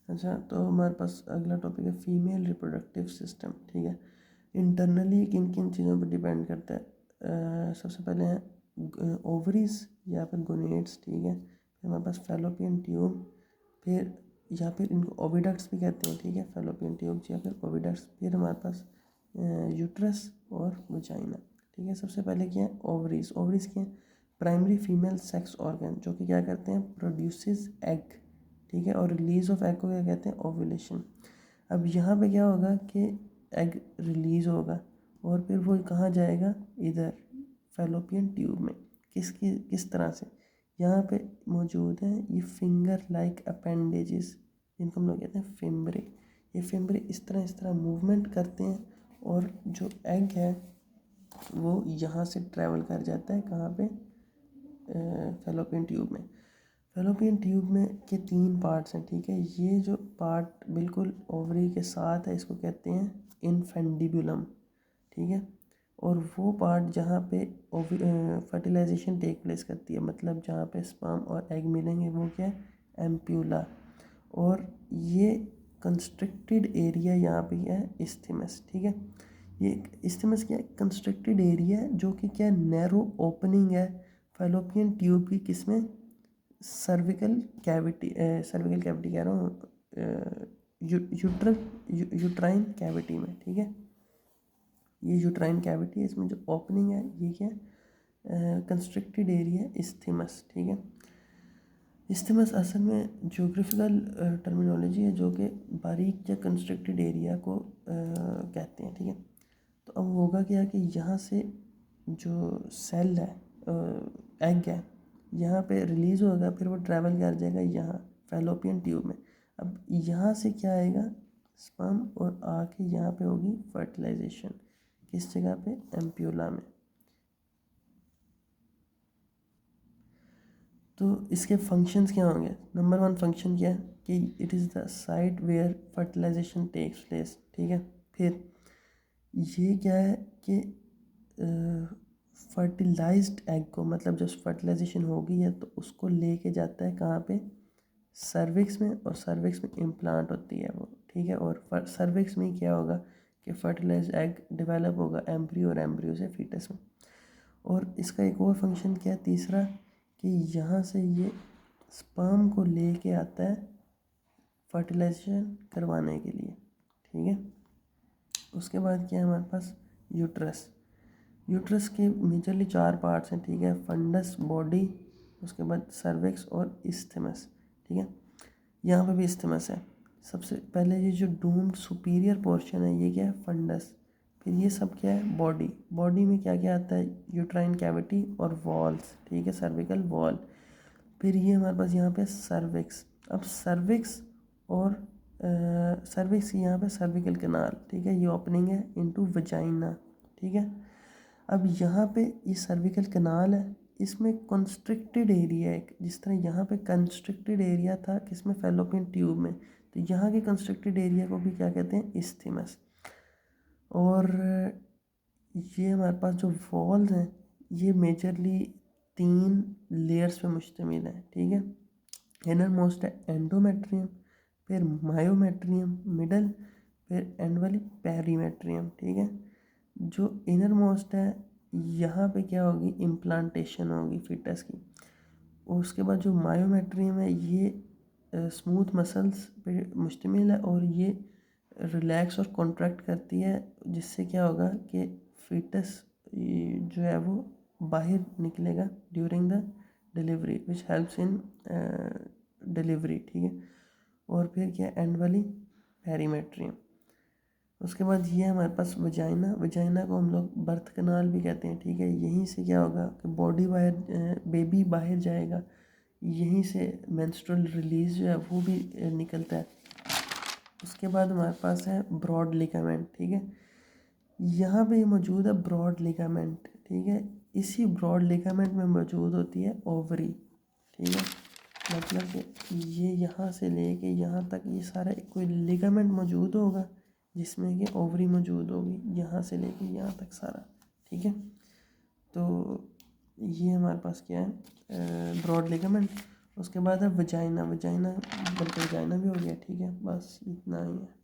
अच्छा, तो हमारे पास अगला टॉपिक है फीमेल रिप्रोडक्टिव सिस्टम। ठीक है, इंटरनली किन किन चीज़ों पर डिपेंड करता है। सबसे पहले हैं ओवरीज या फिर गोनेड्स। ठीक है, फिर हमारे पास फैलोपियन ट्यूब, फिर या फिर इनको ओविडक्ट्स भी कहते हैं। ठीक है, फैलोपियन ट्यूब्स या फिर ओविडक्ट्स। फिर हमारे पास यूट्रस और वजाइना। ठीक है, सबसे पहले क्या है ओवरीज। ओवरीज क्या है, प्राइमरी फीमेल सेक्स ऑर्गन, जो कि क्या करते हैं प्रोड्यूसेस एग। ठीक है, और रिलीज ऑफ एग को क्या कहते हैं ओव्यूलेशन। अब यहाँ पे क्या होगा कि एग रिलीज़ होगा और फिर वो कहाँ जाएगा, इधर फैलोपियन ट्यूब में। किस तरह से, यहाँ पे मौजूद हैं ये फिंगर लाइक अपेंडेजेस, जिनको हम लोग कहते हैं फिम्बरे। ये फिम्बरे इस तरह मूवमेंट करते हैं और जो एग है वो यहाँ से ट्रैवल कर जाता है कहाँ पे, फैलोपियन ट्यूब में। फैलोपियन ट्यूब में के 3 पार्ट्स हैं। ठीक है, ये जो पार्ट बिल्कुल ओवरी के साथ है इसको कहते हैं इनफेंडिबुलम। ठीक है, और वो पार्ट जहाँ पे फर्टिलाइजेशन टेक प्लेस करती है, मतलब जहाँ पे स्पर्म और एग मिलेंगे, वो क्या है एम्प्यूला। और ये कंस्ट्रिक्टेड एरिया यहाँ पे क्या है इस्थेमस। ठीक है, ये इस्थेमस क्या है कंस्ट्रिक्टेड एरिया है, जो कि क्या नैरो ओपनिंग है फैलोपियन ट्यूब की, किसमें सर्विकल कैविटी कह रहा हूँ, यूट्राइन कैविटी में। ठीक है, ये यूट्राइन कैविटी है, इसमें जो ओपनिंग है ये क्या कंस्ट्रिक्टेड एरिया इस्थेमस। ठीक है, इस्थेमस असल में ज्योग्राफिकल टर्मिनोलॉजी है जो कि बारीक या कंस्ट्रिक्टेड एरिया को कहते हैं। ठीक है, तो अब होगा क्या कि यहाँ से जो सेल है एग है यहाँ पे रिलीज़ होगा, फिर वो ट्रैवल कर जाएगा यहाँ फैलोपियन ट्यूब में। अब यहाँ से क्या आएगा स्पर्म और आके यहाँ पे होगी फर्टिलाइजेशन, किस जगह पे एम्प्यूला में। तो इसके फंक्शंस क्या होंगे, नंबर 1 फंक्शन क्या है कि it is the site where fertilization takes place. ठीक है, फिर ये क्या है कि फर्टिलाइज्ड एग को, मतलब जब फर्टिलाइजेशन होगी है तो उसको लेके जाता है कहाँ पे सर्विक्स में, और सर्विक्स में इम्प्लांट होती है वो। ठीक है, और सर्विक्स में क्या होगा कि फर्टिलाइज्ड एग डेवलप होगा एम्ब्रियो और एम्ब्रियो से फीटस में। और इसका एक और फंक्शन क्या है तीसरा, कि यहाँ से ये स्पर्म को लेके आता है फर्टिलाइजेशन करवाने के लिए। ठीक है, उसके बाद क्या है हमारे पास यूट्रस। यूट्रस के मेजरली 4 पार्ट्स हैं। ठीक है, फंडस, बॉडी, उसके बाद सर्विक्स और इस्थेमस। ठीक है, यहाँ पे भी इस्थेमस है। सबसे पहले ये जो डूम्ड सुपीरियर पोर्शन है ये क्या है फंडस। फिर ये सब क्या है बॉडी। बॉडी में क्या क्या आता है यूट्राइन कैविटी और वॉल्स। ठीक है, सर्विकल वॉल। फिर ये हमारे पास यहाँ पे सर्विक्स। अब सर्विक्स और सर्विक्स यहाँ पे सर्विकल कैनाल। ठीक है, ये ओपनिंग है इनटू वजाइना। ठीक है, अब यहाँ पे ये सर्विकल कैनाल है, इसमें कंस्ट्रिक्टेड एरिया है, जिस तरह यहाँ पे कंस्ट्रिक्टेड एरिया था किसमें फैलोपियन ट्यूब में, तो यहाँ के कंस्ट्रिक्टेड एरिया को भी क्या कहते हैं इस्थेमस। और ये हमारे पास जो वॉल्स हैं ये मेजरली 3 लेयर्स पे मुश्तमिल है। ठीक है, इनर मोस्ट है एंडोमेट्रियम, फिर मायोमेट्रियम मिडल, फिर एंड वाली पेरीमेट्रियम। ठीक है, जो इनर मोस्ट है यहाँ पे क्या होगी इम्प्लांटेशन होगी फीटस की। और उसके बाद जो मायोमेट्रियम है ये स्मूथ मसल्स पे मुश्तमिल है और ये रिलैक्स और कॉन्ट्रैक्ट करती है, जिससे क्या होगा कि फीटस जो है वो बाहर निकलेगा during the delivery which helps in delivery. ठीक है, और फिर क्या एंड वाली पेरीमेट्रियम। उसके बाद ये हमारे पास वजाइना। वजाइना को हम लोग बर्थ कनाल भी कहते हैं। ठीक है, यहीं से क्या होगा कि बॉडी बाहर बेबी बाहर जाएगा, यहीं से मेंस्ट्रुअल रिलीज जो है वो भी निकलता है। उसके बाद हमारे पास है ब्रॉड लिगामेंट। ठीक है, यहाँ पे मौजूद है ब्रॉड लिगामेंट। ठीक है, इसी ब्रॉड लिगामेंट में मौजूद होती है ओवरी। ठीक है, मतलब कि ये यहाँ से लेके यहाँ तक ये सारा कोई लिगामेंट मौजूद होगा जिसमें कि ओवरी मौजूद होगी, यहाँ से लेके यहाँ तक सारा। ठीक है, तो ये हमारे पास क्या है ब्रॉड लिगामेंट। उसके बाद है वजाइना, वजाइना बल्कि वजाइना भी हो गया, ठीक है, बस इतना ही है।